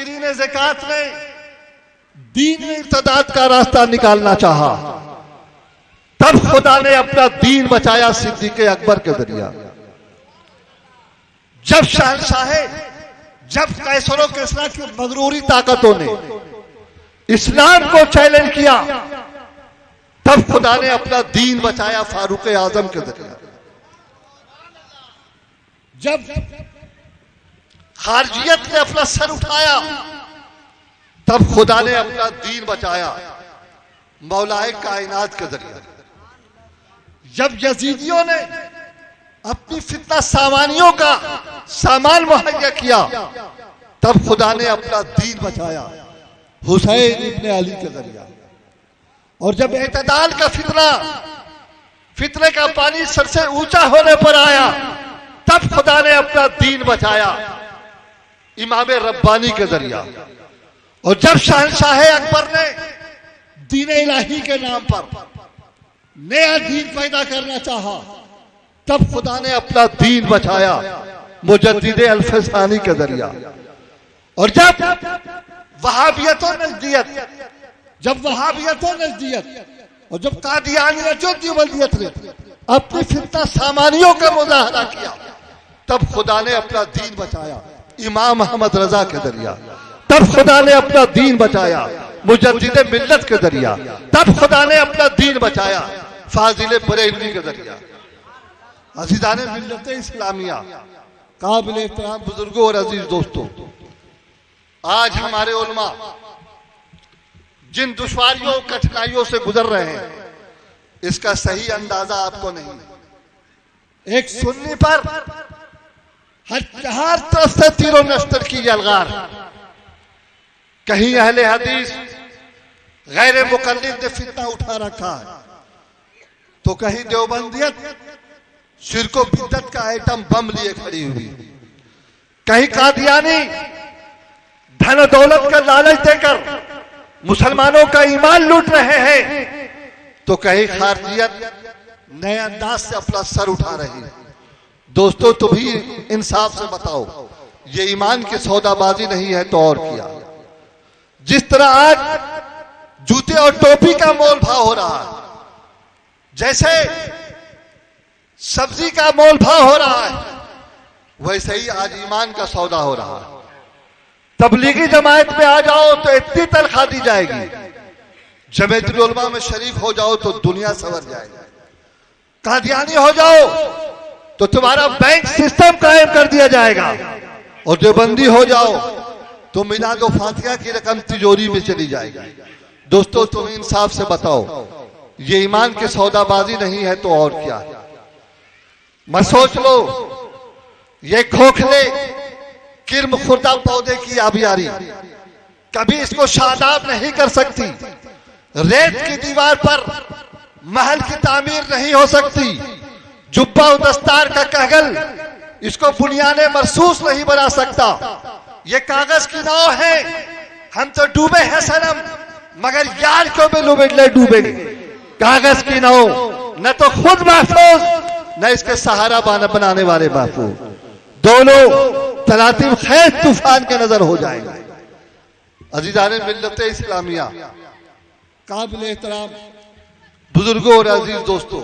मुनकिरीन ज़कात ने दीन में इर्तिदाद का रास्ता निकालना चाहा, तब खुदा ने अपना दीन बचाया सिद्दीक़ अकबर के जरिया। जब शहंशाहे, जब कैसरों किस्रा की मगरूरी ताकतों ने इस्लाम को चैलेंज किया, तब खुदा ने अपना दीन बचाया फारूक आजम के जरिए। जब खारजियत ने अपना सर उठाया, तब खुदा ने अपना दीन बचाया मौलाए कायनात के जरिए। जब यजीदियों ने अपनी फितना सामानियों का सामान मुहैया किया, तब खुदा ने अपना दीन बचाया हुसैन इब्ने अली के जरिए। और जब एतदाल का फितने का पानी सर से ऊंचा होने पर आया, तब खुदा ने अपना दीन बचाया इमाम रब्बानी के जरिया। और जब शहंशाह अकबर ने दीन इलाही के नाम पर नया दीन पैदा करना चाहा, तब खुदा ने अपना दीन बचाया मुजद्दिद अल-फसानी के जरिया। और जब वहाबियतों नजदियत और जब कादियानियत देवबंदियत ने अपनी फितना सामानियों का मुजाहरा किया, तब खुदा ने अपना दीन बचाया इमाम अहमद रजा के जरिया। तब खुदा ने अपना दीन बचाया मुजद्दिद मिल्लत के जरिया। तब खुदा ने अपना दीन बचाया फाजिल बरेलवी के जरिया। अज़ीज़ाने मिल्लत इस्लामिया, काबिल एहतराम बुजुर्गों और अजीज दोस्तों, आज हमारे उलमा जिन दुश्वारियों कठिनाइयों से गुजर रहे हैं, इसका सही अंदाजा आपको नहीं। एक सुन्नी पर हर तरफ से तीरों नस्तर की यलगार, कहीं अहले हदीस गैर मुकल्लिद ने फितना उठा रखा है, तो कहीं देवबंदियत शिरको बिद्दत का आइटम बम लिए खड़ी हुई, कहीं कादियानी धन दौलत का लालच देकर मुसलमानों का ईमान लूट रहे हैं, तो कहीं खारजियत नए अंदाज से अपना सर उठा रही है। दोस्तों, तुम ही इंसाफ से बताओ, ये ईमान की सौदाबाजी नहीं है तो और क्या? जिस तरह आज जूते और टोपी का मोल भाव हो रहा है, जैसे सब्जी का मोल भाव हो रहा है, वैसे ही आज ईमान का सौदा हो रहा है। तबलीगी जमायत में आ जाओ तो इतनी तनख्वाह दी जाएगी, जमीयतुल उलमा में शरीक हो जाओ तो दुनिया संवर जाएगी, कादियानी हो जाओ तो तुम्हारा बैंक सिस्टम कायम कर दिया जाएगा, और देवबंदी हो जाओ तो मिलाद और फातिहा की रकम तिजोरी में चली जाएगी। दोस्तों, तुम इंसाफ से बताओ, ये ईमान की सौदाबाजी नहीं है तो और क्या है? मत सोच लो ये खोखले किर्म खुर्दा पौधे की आबियारी कभी इसको शादाब नहीं कर सकती। रेत की दीवार पर महल की तामीर नहीं हो सकती। जुब्बा और दस्तार का कहगल इसको बुनियाने मरसूस नहीं बना सकता। ये कागज की नाव है, हम तो डूबे हैं सनम, मगर यार क्यों में डूबेंगे। कागज की नाव न तो खुद महफूज, न इसके सहारा बनाने वाले महफूज, दोनों तलातिम खैज तूफान के नजर हो जाएंगे। अज़ीज़ाने मिल्लत इस्लामिया, काबिल एहतराम बुजुर्गों और अजीज दोस्तों,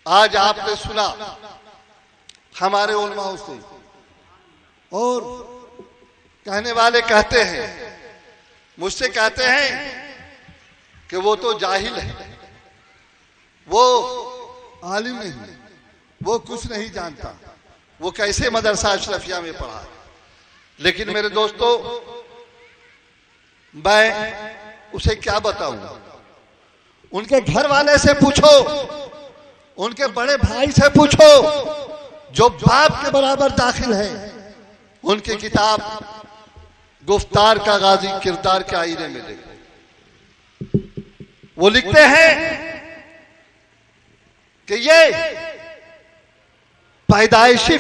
आज आपने सुना हमारे उलमाओं से, और कहने वाले कहते हैं, मुझसे कहते हैं कि वो तो जाहिल है, वो आलिम नहीं, वो कुछ नहीं जानता, वो कैसे मदरसा अशरफिया में पढ़ा। लेकिन मेरे दोस्तों, मैं उसे क्या बताऊंगा? उनके घर वाले से पूछो, उनके बड़े भाई से पूछो जो बाप के बराबर दाखिल है। उनकी किताब गुफ्तार का गाजी किरदार के आईने में देखो, वो लिखते हैं कि ये पैदाइशी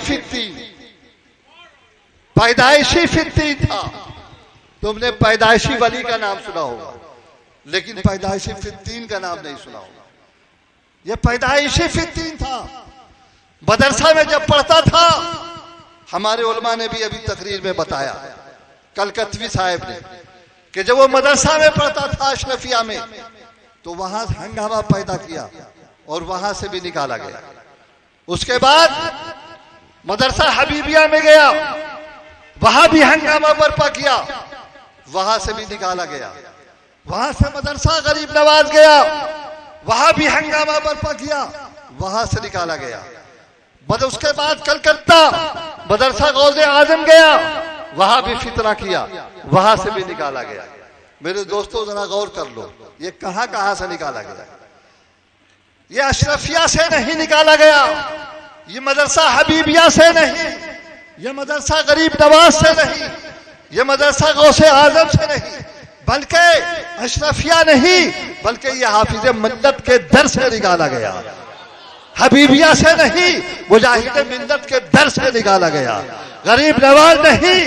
फित्ती था। तुमने पैदाइशी वली का नाम सुना होगा, लेकिन पैदाइशी फित्तीन का नाम नहीं सुना होगा। ये पैदाइशी फित्तीन था। मदरसा में जब पढ़ता था, हमारे उलमा ने भी अभी तकरीर में बताया, कलकत्वी साहब ने कि जब वो मदरसा में पढ़ता था अशरफिया में, तो वहां हंगामा पैदा किया और वहां से भी निकाला गया। उसके बाद मदरसा हबीबिया में गया, वहां भी हंगामा बर्पा किया, वहां से भी निकाला गया। वहां से मदरसा गरीब नवाज गया, वहां भी हंगामा बर्पा किया, वहां से निकाला गया। उसके बाद कलकत्ता मदरसा गौज़े आजम गया, वहां भी फितना किया, वहां से भी निकाला गया। मेरे दोस्तों जरा गौर कर लो, ये कहां कहां से निकाला गया। ये अशरफिया से नहीं निकाला गया, ये मदरसा हबीबिया से नहीं, ये मदरसा गरीब नवाज से नहीं, ये मदरसा गौसे आजम से नहीं, बल्कि अशरफिया नहीं, बल्कि ये हाफिज मिल्लत के दर से निकाला गया। हबीबिया से नहीं, मुजाहिद मिल्लत के दर से निकाला गया। गरीब नवाज नहीं,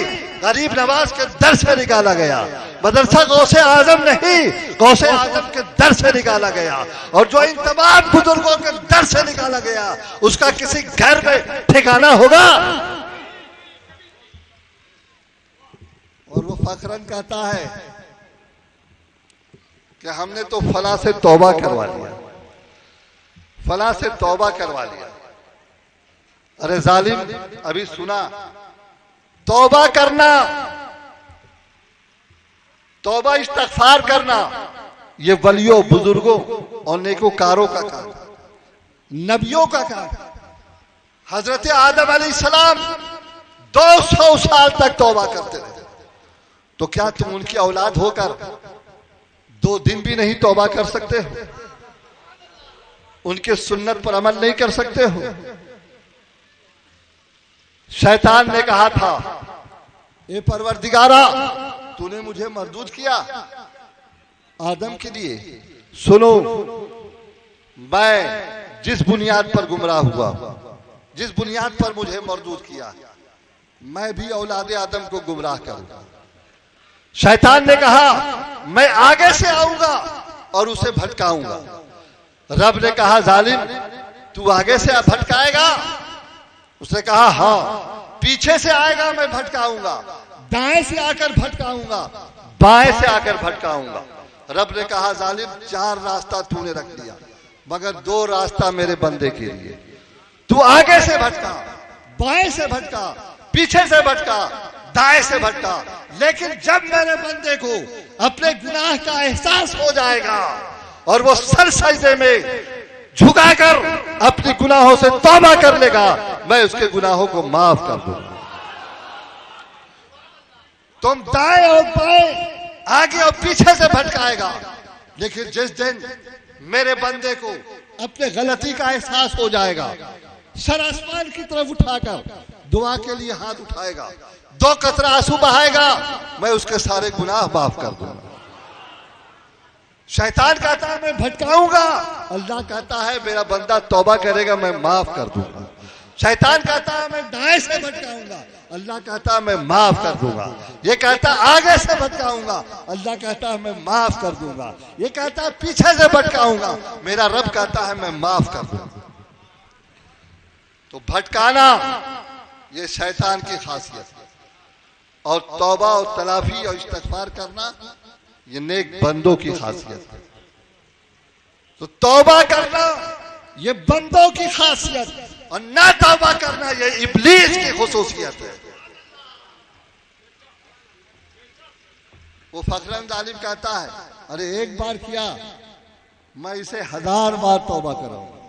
गरीब नवाज के दर से निकाला गया। मदरसा गौसे आजम नहीं, गौसे आजम के दर से निकाला गया। और जो इन तमाम बुजुर्गों के दर से निकाला गया, उसका किसी घर में ठिकाना होगा। और वो फखरन कहता है कि हमने तो फला से तौबा करवा लिया, फला से तौबा करवा लिया। अरे जालिम, अभी सुना, तौबा करना, तौबा इस्तगफार करना, ये वलियों बुजुर्गों और नेकोकारों का काम, नबियों का काम। हजरत आदम अलैहिस्सलाम 200 साल तक तौबा करते रहे, तो क्या तुम उनकी औलाद होकर 2 दिन भी नहीं तौबा कर सकते हो? उनके सुन्नत पर अमल नहीं कर सकते हो? शैतान ने कहा था, ए परवरदिगारा, तूने मुझे मरदूद किया आदम के लिए। सुनो, मैं जिस बुनियाद पर गुमराह हुआ, जिस बुनियाद पर मुझे मरदूद किया, मैं भी औलाद आदम को गुमराह करूंगा। शैतान ने कहा, मैं आगे से आऊंगा और उसे भटकाऊंगा। रब ने कहा, जालिम, तू आगे से भटकाएगा? उसने कहा, हाँ। पीछे से आएगा, मैं भटकाऊंगा, दाएं से आकर भटकाऊंगा, बाएं से आकर भटकाऊंगा। रब ने कहा, जालिम, 4 रास्ता तूने रख दिया, मगर 2 रास्ता मेरे बंदे के लिए। तू आगे से भटका, बाएं से भटका, पीछे से भटका, दाएं से भटका, लेकिन जब मेरे बंदे को अपने गुनाह का एहसास हो जाएगा और वो सर सजदे में झुकाकर अपनी गुनाहों से तौबा कर लेगा, मैं उसके गुनाहों को माफ कर दूंगा। तुम दाएं और बाएं, आगे और पीछे से भटकाएगा, लेकिन जिस दिन मेरे बंदे को अपने गलती का एहसास हो जाएगा, सर आसमान की तरफ उठाकर दुआ के लिए हाथ उठाएगा, 2 कतरा आंसू बहाएगा, मैं उसके सारे गुनाह माफ कर दूंगा। शैतान कहता है मैं भटकाऊंगा, अल्लाह कहता है मेरा बंदा तौबा करेगा, मैं माफ कर दूंगा। शैतान कहता है मैं दाएं से भटकाऊंगा, अल्लाह कहता है मैं माफ कर दूंगा। ये कहता है आगे से भटकाऊंगा, अल्लाह कहता है मैं माफ कर दूंगा। ये कहता है पीछे से भटकाऊंगा, मेरा रब कहता है मैं माफ कर दूंगा। तो भटकाना ये शैतान की खासियत है, और तौबा और तलाफी और इस्तगफार करना ये नेक बंदों की खासियत है। तो तौबा करना ये बंदों की खासियत और ना तौबा करना ये इब्लीस की खुसूसियत है। वो फखरन जालिम कहता है, अरे एक बार किया, मैं इसे 1000 बार तौबा कराऊंगा,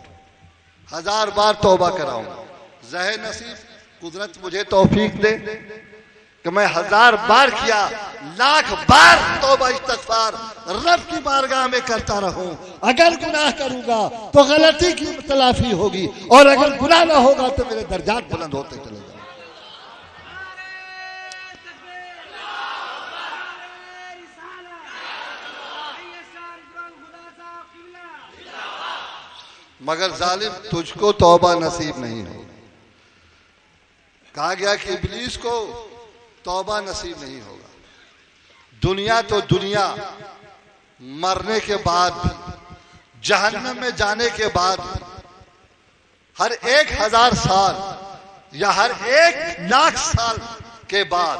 1000 बार तौबा कराऊंगा। ज़हे नसीब कुदरत मुझे तौफीक दे कि मैं 1000 बार किया, 1,00,000 बार तौबा इस्तगफार रब की बारगाह में करता रहूं। अगर गुनाह करूंगा तो गलती की तलाफी होगी, और अगर गुनाह ना होगा तो मेरे दर्जात बुलंद होते चले जाएंगे। मगर जालिम, तुझको तौबा नसीब नहीं हो। कहा गया कि इब्लीस को तौबा नसीब नहीं होगा। दुनिया तो दुनिया, मरने के बाद भी, जहन्नम में जाने के बाद भी, हर 1000 साल या हर 1,00,000 साल के बाद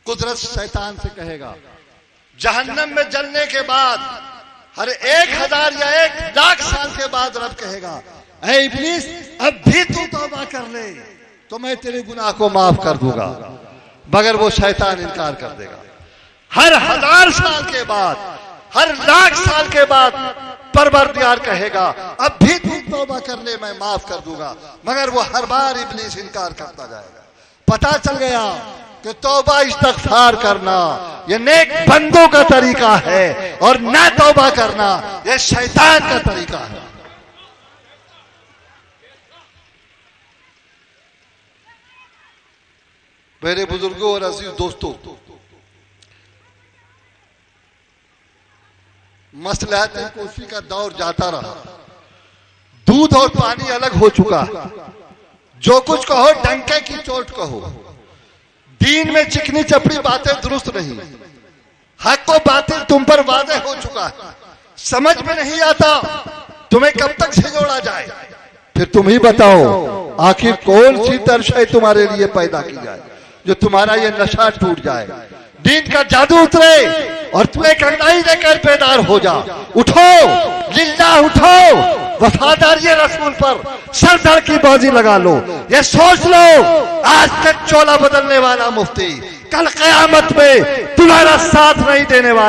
कुदरत शैतान से कहेगा, जहन्नम में जलने के बाद हर 1000 या 1,00,000 साल के बाद रब कहेगा, ऐ इब्लीस अब भी तू तौबा कर ले तो मैं तेरे गुनाह को माफ कर दूंगा। मगर वो शैतान इनकार कर देगा। हर 1000 साल के बाद, हर 1,00,000 साल के बाद परवरदिगार कहेगा, अब भी तू तौबा कर ले मैं माफ कर दूंगा। मगर वो हर बार इब्लीस इनकार करता जाएगा। पता चल गया कि तौबा इस्तगफार करना ये नेक बंदों का तरीका है और न तौबा करना ये शैतान का तरीका है। मेरे बुजुर्गों और अजीज दोस्तों, मसलहत कोशी का दौर जाता रहा। दूध और पानी अलग हो चुका। जो कुछ कहो डंके की चोट कहो। दीन में चिकनी चपड़ी बातें दुरुस्त नहीं। हक को बातिल तुम पर वादे हो चुका है। समझ में नहीं आता तुम्हें कब तक झिझोड़ा जाए। फिर तुम ही बताओ आखिर कौन सी तरशय तुम्हारे लिए पैदा की जाए जो तुम्हारा ये नशा टूट जाए, दीन का जादू उतरे और तुम्हें कंगनाई देकर बेदार हो जा। उठो लिल्लाह, उठो वफादारी रसूल पर सर धड़ की बाजी लगा लो। ये सोच लो आज तक चोला बदलने वाला मुफ्ती कल कयामत में तुम्हारा साथ नहीं देने वाला।